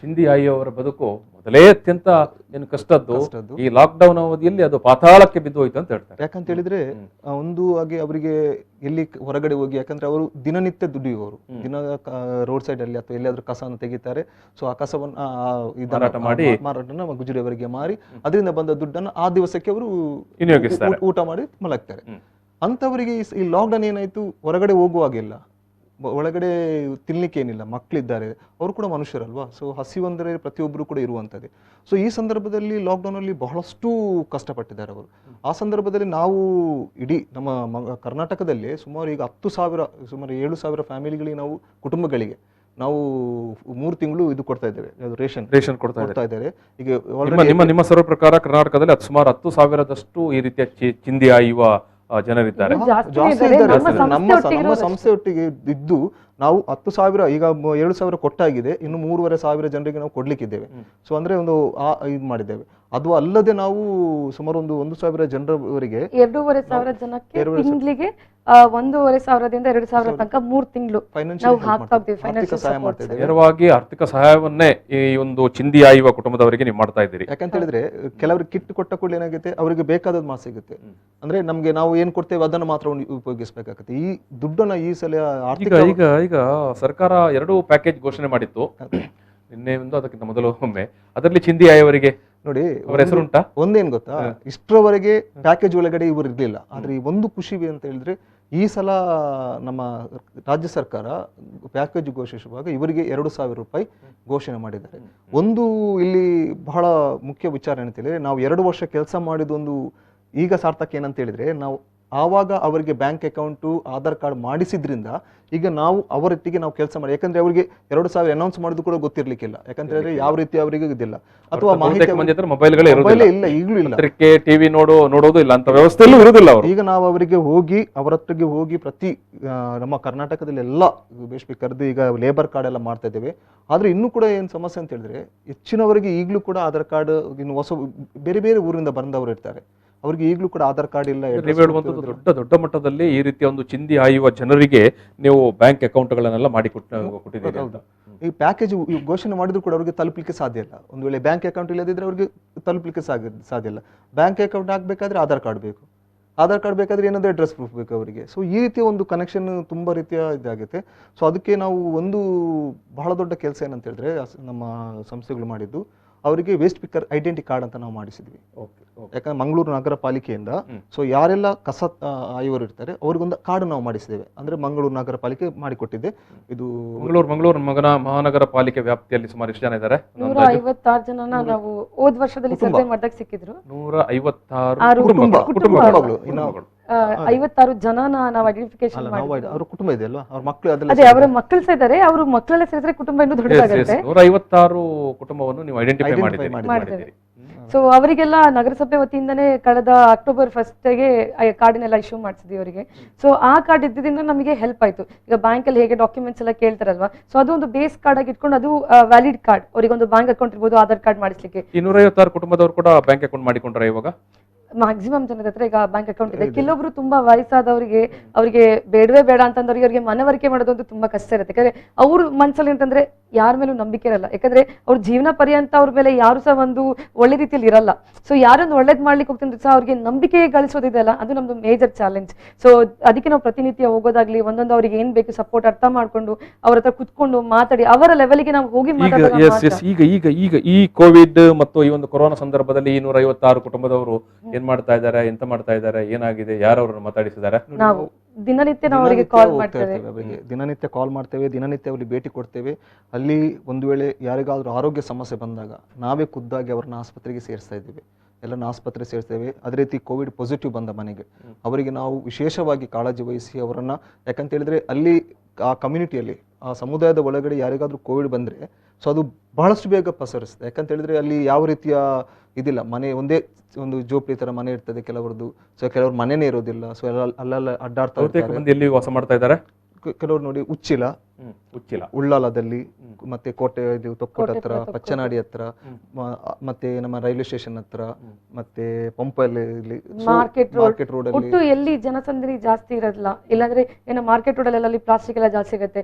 ಚಿಂದಿ ಆಯಿಯವರ ಬದುಕು ಮೊದಲೇ ಅತ್ಯಂತ ಏನು ಕಷ್ಟದ್ದು, ಈ ಲಾಕ್ಡೌನ್ ಅವಧಿಯಲ್ಲಿ ಅದು ಪಾತಾಳಕ್ಕೆ ಬಿದ್ದು ಹೋಯ್ತು ಅಂತ ಹೇಳ್ತಾರೆ. ಯಾಕಂತ ಹೇಳಿದ್ರೆ ಒಂದು ಹಾಗೆ ಅವರಿಗೆ ಎಲ್ಲಿ ಹೊರಗಡೆ ಹೋಗಿ, ಯಾಕಂದ್ರೆ ಅವರು ದಿನನಿತ್ಯ ದುಡಿಯುವವರು, ದಿನ ರೋಡ್ ಸೈಡ್ ಅಲ್ಲಿ ಅಥವಾ ಎಲ್ಲಿಯಾದ್ರೂ ಕಸವನ್ನು ತೆಗಿತಾರೆ. ಸೊ ಆ ಕಸವನ್ನು ಮಾರಾಟನ ಗುಜರಿಯವರಿಗೆ ಮಾರಿ ಅದರಿಂದ ಬಂದ ದುಡ್ಡನ್ನು ಆ ದಿವಸಕ್ಕೆ ಅವರು ಊಟ ಮಾಡಿ ಮಲಗ್ತಾರೆ. ಅಂತವರಿಗೆ ಈ ಲಾಕ್ಡೌನ್ ಏನಾಯ್ತು, ಹೊರಗಡೆ ಹೋಗುವಾಗಿಲ್ಲ, ಒಳಗಡೆ ತಿನ್ಲಿಕ್ಕೆ ಏನಿಲ್ಲ, ಮಕ್ಕಳಿದ್ದಾರೆ, ಅವರು ಕೂಡ ಮನುಷ್ಯರಲ್ವಾ. ಸೊ ಹಸಿವಂದರೆ ಪ್ರತಿಯೊಬ್ಬರು ಕೂಡ ಇರುವಂಥದ್ದೇ. ಸೊ ಈ ಸಂದರ್ಭದಲ್ಲಿ ಲಾಕ್ಡೌನ್ ಅಲ್ಲಿ ಬಹಳಷ್ಟು ಕಷ್ಟಪಟ್ಟಿದ್ದಾರೆ ಅವರು. ಆ ಸಂದರ್ಭದಲ್ಲಿ ನಾವು ಇಡೀ ನಮ್ಮ ಕರ್ನಾಟಕದಲ್ಲಿ ಸುಮಾರು ಈಗ 10,000 ಸುಮಾರು 7,000 ಫ್ಯಾಮಿಲಿಗಳಿಗೆ ನಾವು ಕುಟುಂಬಗಳಿಗೆ ನಾವು 3 ತಿಂಗಳು ಇದು ಕೊಡ್ತಾ ಇದ್ದೇವೆ, ರೇಷನ್ ಕೊಡ್ತಾ ಇದ್ದಾರೆ. ಈಗ ನಿಮ್ಮ ಸರ್ವ ಪ್ರಕಾರ ಕರ್ನಾಟಕದಲ್ಲಿ ಸುಮಾರು 10,000ದಷ್ಟು ಈ ರೀತಿಯ ಚಿಂದಿ ಆಯುವ ಜನರಿದ್ದಾರೆ. ಜಾಸ್ತಿ ಇದ್ದಾರೆ. ನಮ್ಮ ಸಂಸ್ಥೆ ಒಟ್ಟಿಗೆ ಇದ್ದು ನಾವು 10,000 ಈಗ 7,000 ಕೊಟ್ಟಾಗಿದೆ, ಇನ್ನು 3,500 ಜನರಿಗೆ ನಾವು ಕೊಡ್ಲಿಕ್ಕಿದ್ದೇವೆ. ಸೊ ಅಂದ್ರೆ ಒಂದು ಇದು ಮಾಡಿದ್ದೇವೆ. ಅದು ಅಲ್ಲದೆ ನಾವು ಸುಮಾರು 1,000 ಜನರವರೆಗೆ 2,500 ಜನಕ್ಕೆ ತಿಂಗಳಿಗೆ 1,500ದಿಂದ 2,000 ತನಕ 3 ತಿಂಗಳು ನಾವು ಹಾಕ್ತಾ ಇದ್ದೀವಿ. ಫೈನಾನ್ಷಿಯಲ್ ಸಹಾಯ ಮಾಡ್ತಾ ಇದ್ದೀವಿ. ನೇರವಾಗಿ ಆರ್ಥಿಕ ಸಹಾಯವನ್ನೇ ಈ ಒಂದು ಚಿಂದಿ ಆಯುವ ಕುಟುಂಬದವರಿಗೆ ನೀವು ಮಾಡ್ತಾ ಇದ್ದೀರಿ. ಯಾಕಂತ ಹೇಳಿದ್ರೆ ಕೆಲವರಿಗೆ ಕಿಟ್ ಕೊಟ್ಟ ಕೂಡಲೇ ಏನಾಗುತ್ತೆ, ಅವರಿಗೆ ಬೇಕಾದದ್ದು ಮಾತ್ರ ಸಿಗುತ್ತೆ. ಅಂದ್ರೆ ನಮ್ಗೆ ನಾವು ಏನ್ ಕೊಡ್ತೇವೆ ಅದನ್ನು ಮಾತ್ರ ಉಪಯೋಗಿಸಬೇಕಾಗುತ್ತೆ. ಈ ದುಡ್ಡನ್ನ ಈ ಸಲ ಈಗ ಸರ್ಕಾರ 2 ಪ್ಯಾಕೇಜ್ ಘೋಷಣೆ ಮಾಡಿತ್ತು, ನಿನ್ನೆ ಒಂದು ಅದಕ್ಕಿಂತ ಮೊದಲು ಒಮ್ಮೆ. ಅದರಲ್ಲಿ ಚಿಂದಿ ಆಯವರಿಗೆ ನೋಡಿ ಅವರ ಹೆಸರುಂಟಾ? ಒಂದೇನ್ ಗೊತ್ತಾ, ಇಷ್ಟರವರೆಗೆ ಪ್ಯಾಕೇಜ್ ಒಳಗಡೆ ಇವರು ಇರ್ಲಿಲ್ಲ. ಆದ್ರೆ ಒಂದು ಖುಷಿ ಅಂತ ಹೇಳಿದ್ರೆ ಈ ಸಲ ನಮ್ಮ ರಾಜ್ಯ ಸರ್ಕಾರ ಪ್ಯಾಕೇಜ್ ಘೋಷಿಸುವಾಗ ಇವರಿಗೆ 2,000 ರೂಪಾಯಿ ಘೋಷಣೆ ಮಾಡಿದ್ದಾರೆ. ಒಂದು ಇಲ್ಲಿ ಬಹಳ ಮುಖ್ಯ ವಿಚಾರ ಏನಂತ ಹೇಳಿದ್ರೆ, ನಾವು 2 ವರ್ಷ ಕೆಲಸ ಮಾಡಿದೊಂದು ಈಗ ಸಾರ್ಥಕ ಏನಂತ ಹೇಳಿದ್ರೆ, ನಾವು ಆವಾಗ ಅವರಿಗೆ ಬ್ಯಾಂಕ್ ಅಕೌಂಟು ಆಧಾರ್ ಕಾರ್ಡ್ ಮಾಡಿಸಿದ್ರಿಂದ ಈಗ ನಾವು ಅವರೊಟ್ಟಿಗೆ ನಾವು ಕೆಲಸ ಮಾಡಿ, ಯಾಕಂದ್ರೆ ಅವರಿಗೆ 2,000 ಅನೌನ್ಸ್ ಮಾಡೋದು ಕೂಡ ಗೊತ್ತಿರ್ಲಿಕ್ಕಿಲ್ಲ. ಯಾಕಂದ್ರೆ ಯಾವ ರೀತಿ ಅವರಿಗೆ ಇದಿಲ್ಲ, ಅಥವಾ ಮೊಬೈಲ್ ಇಲ್ಲ, ಈಗಲೂ ಇಲ್ಲ, ಟಿವಿ ನೋಡೋದು ಇಲ್ಲ ಅಂತ ವ್ಯವಸ್ಥೆಯಲ್ಲೂ ಇರುವುದಿಲ್ಲ. ಈಗ ನಾವು ಅವರಿಗೆ ಹೋಗಿ ಅವರೊಟ್ಟಿಗೆ ಹೋಗಿ ಪ್ರತಿ ನಮ್ಮ ಕರ್ನಾಟಕದಲ್ಲಿ ಎಲ್ಲ ಬೇಸ್ಪಿ ಕರೆದು ಈಗ ಲೇಬರ್ ಕಾರ್ಡ್ ಎಲ್ಲ ಮಾಡ್ತಾ ಇದ್ದೇವೆ. ಆದ್ರೆ ಇನ್ನೂ ಕೂಡ ಏನ್ ಸಮಸ್ಯೆ ಅಂತ ಹೇಳಿದ್ರೆ, ಹೆಚ್ಚಿನವರಿಗೆ ಈಗಲೂ ಕೂಡ ಆಧಾರ್ ಕಾರ್ಡ್, ಇನ್ನು ಹೊಸ ಬೇರೆ ಬೇರೆ ಊರಿಂದ ಬಂದವರು ಇರ್ತಾರೆ, ಅವ್ರಿಗೆ ಈಗಲೂ ಕೂಡ ಆಧಾರ್ ಕಾರ್ಡ್ ಇಲ್ಲ. ದೊಡ್ಡ ಮಟ್ಟದಲ್ಲಿ ಈ ರೀತಿಯ ಒಂದು ಚಿಂದಿ ಆಯುವ ಜನರಿಗೆ ನೀವು ಬ್ಯಾಂಕ್ ಅಕೌಂಟ್ಗಳನ್ನೆಲ್ಲ ಮಾಡಿ ಕೊಟ್ಟಿದ್ದೀರಿ. ಈ ಪ್ಯಾಕೇಜ್ ಘೋಷಣೆ ಮಾಡಿದ್ರು ಕೂಡ ಅವ್ರಿಗೆ ತಲುಪಲಿಕ್ಕೆ ಸಾಧ್ಯ ಇಲ್ಲ. ಒಂದು ವೇಳೆ ಬ್ಯಾಂಕ್ ಅಕೌಂಟ್ ಇಲ್ಲದಿದ್ರೆ ಅವ್ರಿಗೆ ತಲುಪಲಿಕ್ಕೆ ಸಾಧ್ಯ ಇಲ್ಲ. ಬ್ಯಾಂಕ್ ಅಕೌಂಟ್ ಹಾಕ್ಬೇಕಾದ್ರೆ ಆಧಾರ್ ಕಾರ್ಡ್ ಬೇಕು, ಆಧಾರ್ ಕಾರ್ಡ್ ಬೇಕಾದ್ರೆ ಏನಾದರೂ ಅಡ್ರೆಸ್ ಪ್ರೂಫ್ ಬೇಕು ಅವರಿಗೆ. ಸೊ ಈ ರೀತಿಯ ಒಂದು ಕನೆಕ್ಷನ್ ತುಂಬಾ ರೀತಿಯ ಇದಾಗುತ್ತೆ. ಸೊ ಅದಕ್ಕೆ ನಾವು ಒಂದು ಬಹಳ ದೊಡ್ಡ ಕೆಲಸ ಏನಂತ ಹೇಳಿದ್ರೆ, ನಮ್ಮ ಸಂಸ್ಥೆಗಳು ಮಾಡಿದ್ದು, ಅವರಿಗೆ ವೇಸ್ಟ್ ಪಿಕ್ಕರ್ ಐಡೆಂಟಿ ಕಾರ್ಡ್ ಅಂತ ನಾವು ಮಾಡಿಸಿದ್ವಿ. ಯಾಕಂದ್ರೆ ಮಂಗಳೂರು ನಗರ ಪಾಲಿಕೆಯಿಂದ ಸೊ ಯಾರೆಲ್ಲ ಕಸ ಆಯುವರು ಇರ್ತಾರೆ ಅವ್ರಿಗೊಂದು ಕಾರ್ಡ್ ನಾವು ಮಾಡಿಸಿದ್ದೇವೆ. ಅಂದ್ರೆ ಮಂಗಳೂರು ನಗರ ಪಾಲಿಕೆ ಮಾಡಿಕೊಟ್ಟಿದೆ. ಇದು ಮಂಗಳೂರು ಮಹಾನಗರ ಪಾಲಿಕೆ ವ್ಯಾಪ್ತಿಯಲ್ಲಿ ಸುಮಾರು ಎಷ್ಟು ಜನ ಇದ್ದಾರೆ? 156 ಜನನ ನಾವು ಹೋದ ವರ್ಷದಲ್ಲಿ ಸರ್ವೆ ಮಾಡಿದಾಗ ಸಿಕ್ಕಿದ್ರು. 156 ಕುಟುಂಬಗಳು. 56 ಜನನ ನಾವು ಐಡೆಂಟಿಫಿಕೇಶನ್ ಮಾಡಿದ್ವಿ. ಅವರ ಕುಟುಂಬ ಇದೆ ಅಲ್ವಾ, ಅವ್ರ ಮಕ್ಕಳು ಅದೇ ಅವರ ಮಕ್ಕಳು ಸಹ ಇದ್ದಾರೆ. ಅವರು ಮಕ್ಕಳೆಲ್ಲ ಸೇರಿದ್ರೆ ಕುಟುಂಬ ಇನ್ನೂ ದೊಡ್ಡದಾಗುತ್ತೆ. 156 ಕುಟುಂಬವನ್ನು ನೀವು ಐಡೆಂಟಿಫೈ ಮಾಡಿದ್ದೀರಿ. ಸೊ ಅವರಿಗೆಲ್ಲ ನಗರಸಭೆ ವತಿಯಿಂದನೇ ಕಳೆದ ಅಕ್ಟೋಬರ್ 1ಗೆ ಕಾರ್ಡಿನೆಲ್ಲ ಇಶ್ಯೂ ಮಾಡಿಸಿದ್ವಿ ಅವರಿಗೆ. ಸೊ ಆ ಕಾರ್ಡ್ ಇದ್ದಿದ್ದರಿಂದ ನಮಗೆ ಹೆಲ್ಪ್ ಆಯ್ತು. ಈಗ ಬ್ಯಾಂಕ್ ಅಲ್ಲಿ ಹೇಗೆ ಡಾಕ್ಯುಮೆಂಟ್ಸ್ ಎಲ್ಲ ಕೇಳ್ತಾರಲ್ವಾ, ಸೊ ಅದು ಒಂದು ಬೇಸ್ ಕಾರ್ಡ್ ಆಗಿ ಇಟ್ಕೊಂಡು ಅದು ವ್ಯಾಲಿಡ್ ಕಾರ್ಡ್, ಅವರಿಗೆ ಒಂದು ಬ್ಯಾಂಕ್ ಅಕೌಂಟ್ ಇರ್ಬೋದು, ಆಧಾರ್ ಕಾರ್ಡ್ ಮಾಡಿಸ್ಲಿಕ್ಕೆ. 256 ಕುಟುಂಬದವರು ಕೂಡ ಬ್ಯಾಂಕ್ ಅಕೌಂಟ್ ಮಾಡಿಕೊಂಡ್ರೆ ಇವಾಗ ಮ್ಯಾಕ್ಸಿಮಮ್ ಜನದ ಹತ್ರ ಈಗ ಬ್ಯಾಂಕ್ ಅಕೌಂಟ್ ಇದೆ. ಕೆಲವೊಬ್ರು ತುಂಬಾ ವಯಸ್ಸಾದವರಿಗೆ, ಅವರಿಗೆ ಬೇಡವೇ ಬೇಡ ಅಂತಂದವ್ರಿಗೆ ಅವರಿಗೆ ಮನವರಿಕೆ ಮಾಡೋದೊಂದು ತುಂಬಾ ಕಷ್ಟ ಇರುತ್ತೆ. ಯಾಕಂದ್ರೆ ಅವ್ರ ಮನಸ್ಸಲ್ಲಿ ಅಂತಂದ್ರೆ ಯಾರ ಮೇಲೂ ನಂಬಿಕೆ ಇರಲ್ಲ. ಯಾಕಂದ್ರೆ ಅವ್ರ ಜೀವನ ಪರ್ಯಂತ ಅವ್ರ ಮೇಲೆ ಯಾರು ಸಹ ಒಂದು ಒಳ್ಳೆ ರೀತಿಯಲ್ಲಿ ಇರಲ್ಲ. ಸೊ ಯಾರೊಂದು ಒಳ್ಳೇದ್ ಮಾಡ್ಲಿಕ್ಕೆ ಹೋಗ್ತಿದ್ರು ಸಹ ಅವ್ರಿಗೆ ನಂಬಿಕೆ ಗಳಿಸೋದಿದೆಯಲ್ಲ, ಅದು ನಮ್ದು ಮೇಜರ್ ಚಾಲೆಂಜ್. ಸೊ ಅದಕ್ಕೆ ನಾವು ಪ್ರತಿನಿತ್ಯ ಹೋಗೋದಾಗ್ಲಿ, ಒಂದೊಂದು ಅವ್ರಿಗೆ ಏನ್ ಬೇಕು ಸಪೋರ್ಟ್ ಅರ್ಥ ಮಾಡ್ಕೊಂಡು ಅವ್ರ ಹತ್ರ ಕುತ್ಕೊಂಡು ಮಾತಾಡಿ ಅವರ ಲೆವೆಲ್ಗೆ ನಾವು ಹೋಗಿ ಈಗ ಈ ಕೋವಿಡ್ ಮತ್ತು ಈ ಒಂದು ಕೊರೋನಾ ಸಂದರ್ಭದಲ್ಲಿ 256 ಕುಟುಂಬದವರು ಏನ್ ಮಾಡ್ತಾ ಇದ್ದಾರೆ, ಎಂತ ಮಾಡ್ತಾ ಇದ್ದಾರೆ, ಏನಾಗಿದೆ, ಯಾರವ್ರನ್ನ ಮಾತಾಡಿಸಿದ್ದಾರೆ? ನಾವು ದಿನನಿತ್ಯ ನಾವು ಅವರಿಗೆ ಕಾಲ್ ಮಾಡ್ತೇವೆ, ದಿನನಿತ್ಯ ಕಾಲ್ ಮಾಡ್ತೇವೆ, ದಿನನಿತ್ಯ ಅವ್ರಿಗೆ ಭೇಟಿ ಕೊಡ್ತೇವೆ. ಅಲ್ಲಿ ಒಂದು ವೇಳೆ ಯಾರಿಗಾದ್ರೂ ಆರೋಗ್ಯ ಸಮಸ್ಯೆ ಬಂದಾಗ ನಾವೇ ಖುದ್ದಾಗಿ ಅವ್ರನ್ನ ಆಸ್ಪತ್ರೆಗೆ ಸೇರಿಸ್ತಾ ಇದ್ದೀವಿ, ಎಲ್ಲರನ್ನ ಆಸ್ಪತ್ರೆ ಸೇರಿಸ್ತೇವೆ. ಅದೇ ರೀತಿ ಕೋವಿಡ್ ಪಾಸಿಟಿವ್ ಬಂದ ಮನೆಗೆ ಅವರಿಗೆ ನಾವು ವಿಶೇಷವಾಗಿ ಕಾಳಜಿ ವಹಿಸಿ ಅವರನ್ನ, ಯಾಕಂತ ಹೇಳಿದ್ರೆ ಅಲ್ಲಿ ಆ ಕಮ್ಯುನಿಟಿಯಲ್ಲಿ ಆ ಸಮುದಾಯದ ಒಳಗಡೆ ಯಾರಿಗಾದ್ರೂ ಕೋವಿಡ್ ಬಂದ್ರೆ ಸೊ ಅದು ಬಹಳಷ್ಟು ಬೇಗ ಪಸರಿಸ್ತದೆ. ಯಾಕಂತ ಹೇಳಿದ್ರೆ ಅಲ್ಲಿ ಯಾವ ರೀತಿಯ ಇದಿಲ್ಲ, ಮನೆ ಒಂದೇ ಒಂದು ಜೋಪಡಿ ತರ ಮನೆ ಇರ್ತದೆ ಕೆಲವರದ್ದು. ಸೊ ಕೆಲವರು ಮನೆನೇ ಇರೋದಿಲ್ಲ, ಸೊ ಅಲ್ಲೆಲ್ಲ ಅಡ್ಡಾಡ್ತಾ ಎಲ್ಲಿ ವಾಸ ಮಾಡ್ತಾ ಇದ್ದಾರೆ. ಕೆಲವರು ನೋಡಿ ಉಚ್ಚಿಲ, ಉಳ್ಳಾಲದಲ್ಲಿ, ಮತ್ತೆ ಕೋಟೆ ತೊಕ್ಕೋಟ ಹತ್ರ, ಪಚ್ಚನಾಡಿ ಹತ್ರ, ಮತ್ತೆ ನಮ್ಮ ರೈಲ್ವೆ ಸ್ಟೇಷನ್ ಹತ್ರ, ಮತ್ತೆ ಪಂಪಲ್ಲಿ, ಮಾರ್ಕೆಟ್ ರೋಡ್ ಅಲ್ಲಿ ಎಲ್ಲಿ ಜನಸಂದಣಿ ಜಾಸ್ತಿ ಇರೋದಿಲ್ಲ. ಇಲ್ಲಾಂದ್ರೆ ಏನೋ ಮಾರ್ಕೆಟ್ ರೋಡ್ ಅಲ್ಲಿ ಪ್ಲಾಸ್ಟಿಕ್ ಎಲ್ಲ ಜಾಸ್ತಿ ಸಿಗುತ್ತೆ.